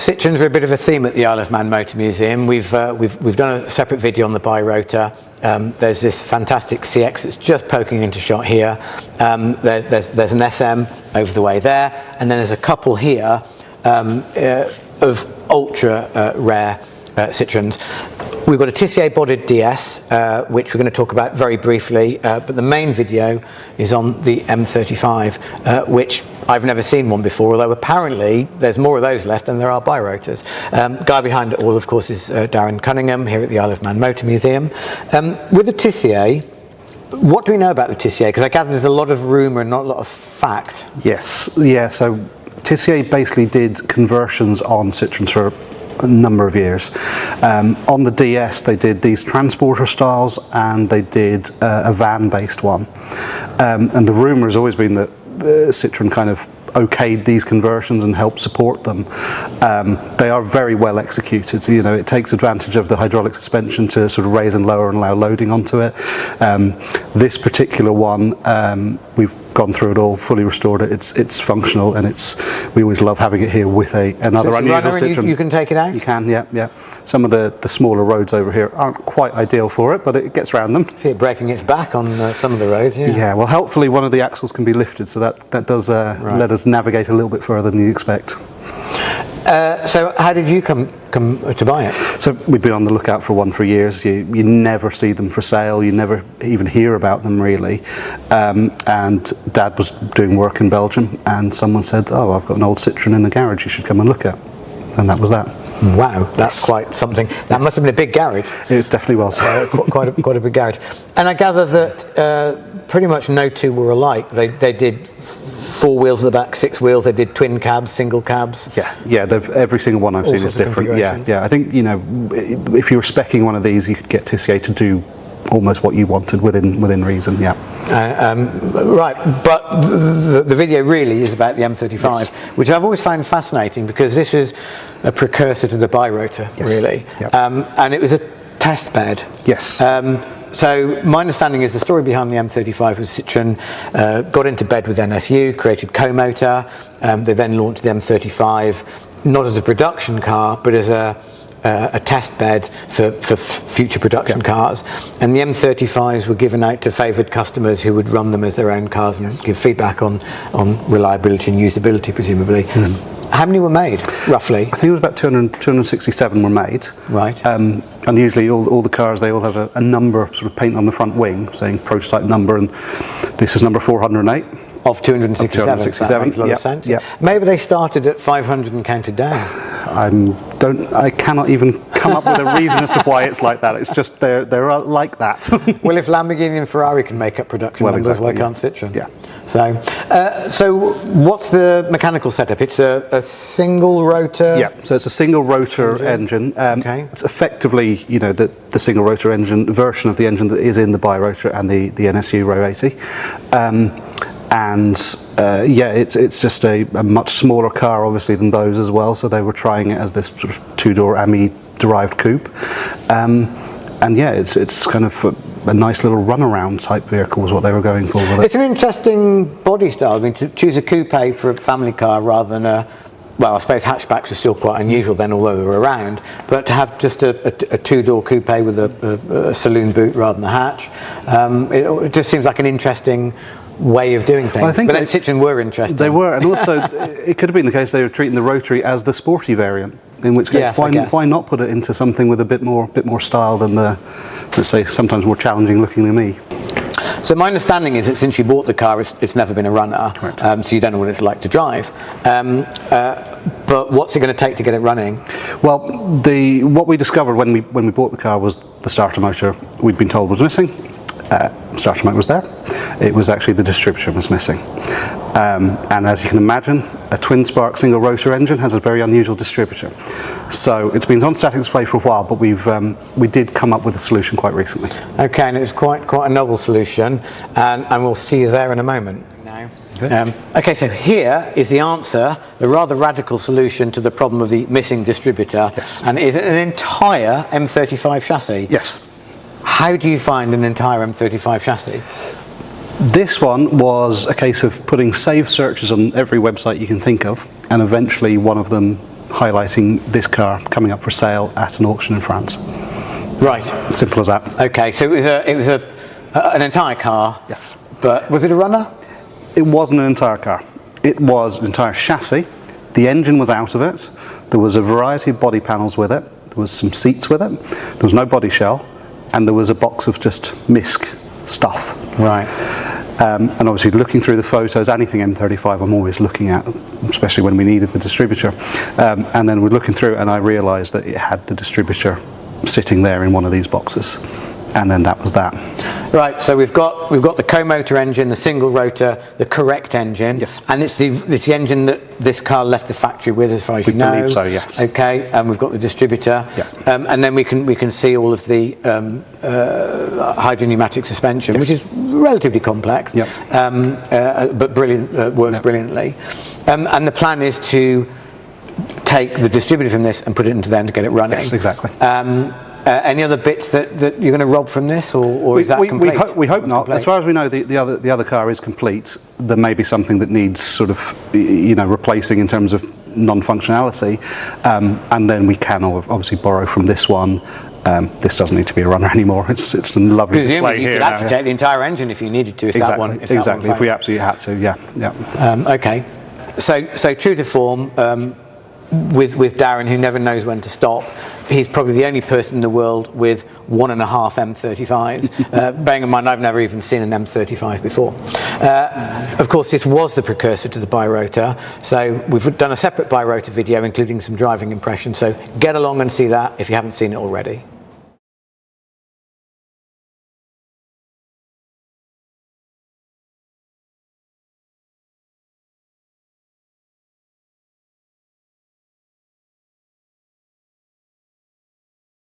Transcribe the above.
Citroens are a bit of a theme at the Isle of Man Motor Museum. We've done a separate video on the Birotor. There's this fantastic CX that's just poking into shot here. There's an SM over the way there, and then there's a couple here of ultra rare Citroens. We've got a Tissier-bodied DS, which we're going to talk about very briefly, but the main video is on the M35, which I've never seen one before, although apparently there's more of those left than there are Birotors. The guy behind it all, of course, is Darren Cunningham here at the Isle of Man Motor Museum. With the Tissier, what do we know about the Tissier? Because I gather there's a lot of rumour and not a lot of fact. Yes, yeah, so Tissier basically did conversions on Citroens for a number of years. On the DS they did these transporter styles, and they did a van based one, and the rumour has always been that Citroen kind of okayed these conversions and helped support them. They are very well executed. You know, it takes advantage of the hydraulic suspension to sort of raise and lower and allow loading onto it. This particular one, we've gone through it all, fully restored it. It's functional, and we always love having it here with another so unusual Citroen. You can take it out? You can, yeah. Some of the smaller roads over here aren't quite ideal for it, but it gets around them. See it breaking its back on some of the roads, yeah. Yeah, well, hopefully one of the axles can be lifted, so that does let us navigate a little bit further than you expect. So how did you come to buy it? So we've been on the lookout for one for years. You never see them for sale, you never even hear about them really. And Dad was doing work in Belgium, and someone said, oh, I've got an old Citroen in the garage you should come and look at. And that was that. Wow, that's quite something. That must have been a big garage. It definitely was. Quite a big garage. And I gather that pretty much no two were alike. They did 4 wheels at the back, 6 wheels. They did twin cabs, single cabs. Yeah. Every single one I've seen is different. Yeah. I think, you know, if you were speccing one of these, you could get Tissier to do almost what you wanted within reason. Yeah. Right, but the video really is about the M35, yes, which I've always found fascinating, because this was a precursor to the Birotor, yes, really. Yep. And it was a test bed. Yes. So my understanding is the story behind the M35 was Citroen got into bed with NSU, created Comotor. They then launched the M35, not as a production car, but as a test bed for future production cars, and the M35s were given out to favoured customers who would run them as their own cars and give feedback on reliability and usability, presumably. How many were made, roughly? I think it was about 267 were made. Right. And usually all the cars, they all have a number sort of painted on the front wing saying prototype number, and this is number 408. Of 267. That makes a lot of sense. Yep. Maybe they started at 500 and counted down. I cannot even come up with a reason as to why it's like that. It's just they're like that. Well, if Lamborghini and Ferrari can make up production numbers, exactly, why can't Citroen? Yeah. So what's the mechanical setup? It's a single rotor. Yeah. So it's a single rotor engine. Okay. It's effectively, you know, the single rotor engine version of the engine that is in the Birotor and the NSU Row 80. It's just a much smaller car, obviously, than those as well. So they were trying it as this sort of 2-door AMI-derived coupe, it's kind of a nice little runaround type vehicle was what they were going for with it. It's an interesting body style. I mean, to choose a coupe for a family car rather than well, I suppose hatchbacks were still quite unusual then, although they were around. But to have just a 2-door coupe with a saloon boot rather than a hatch, it just seems like an interesting way of doing things. Well, but then Citroen were interested. They were, and also it could have been the case they were treating the Rotary as the sporty variant. In which case, yes, why not put it into something with a bit more style than the, let's say, sometimes more challenging looking than me. So my understanding is that since you bought the car, it's never been a runner, so you don't know what it's like to drive. But what's it going to take to get it running? Well, what we discovered when we bought the car was the starter motor we'd been told was missing. Starter motor was there. It was actually the distributor was missing. And as you can imagine, a twin spark single rotor engine has a very unusual distributor. So it's been on static display for a while, but we did come up with a solution quite recently. Okay, and it was quite a novel solution, and we'll see you there in a moment. Okay, so here is the answer, the rather radical solution to the problem of the missing distributor. Yes. And is it an entire M35 chassis? Yes. How do you find an entire M35 chassis? This one was a case of putting save searches on every website you can think of, and eventually one of them highlighting this car coming up for sale at an auction in France. Right. Simple as that. Okay, so it was an entire car. Yes. But was it a runner? It wasn't an entire car. It was an entire chassis. The engine was out of it. There was a variety of body panels with it. There was some seats with it. There was no body shell, and there was a box of just misc stuff. Right. And obviously looking through the photos, anything M35 I'm always looking at, especially when we needed the distributor. And then we're looking through, and I realised that it had the distributor sitting there in one of these boxes. And then that was that. Right, so we've got the Comotor engine, the single rotor, the correct engine. Yes. And it's the engine that this car left the factory with, as far as you know. We believe so, yes. Okay, and we've got the distributor. Yeah. And then we can see all of the hydropneumatic suspension, Yes. which is relatively complex, Yep. but brilliant, works Yep. brilliantly. And the plan is to take the distributor from this and put it into then to get it running. Yes, exactly. Any other bits that you're going to rob from this, or is that complete? We hope not. Complete? As far as we know, the other car is complete. There may be something that needs sort of, replacing in terms of non-functionality, and then we can obviously borrow from this one. This doesn't need to be a runner anymore. It's a lovely display Presumably you here could now, actually take the entire engine if you needed to, if exactly, that one. exactly. If we absolutely had to, yeah. Okay, so true to form. With Darren, who never knows when to stop, he's probably the only person in the world with 1.5 M35s. Bearing in mind, I've never even seen an M35 before. Of course, this was the precursor to the Birotor, so we've done a separate Birotor video, including some driving impressions. So get along and see that if you haven't seen it already.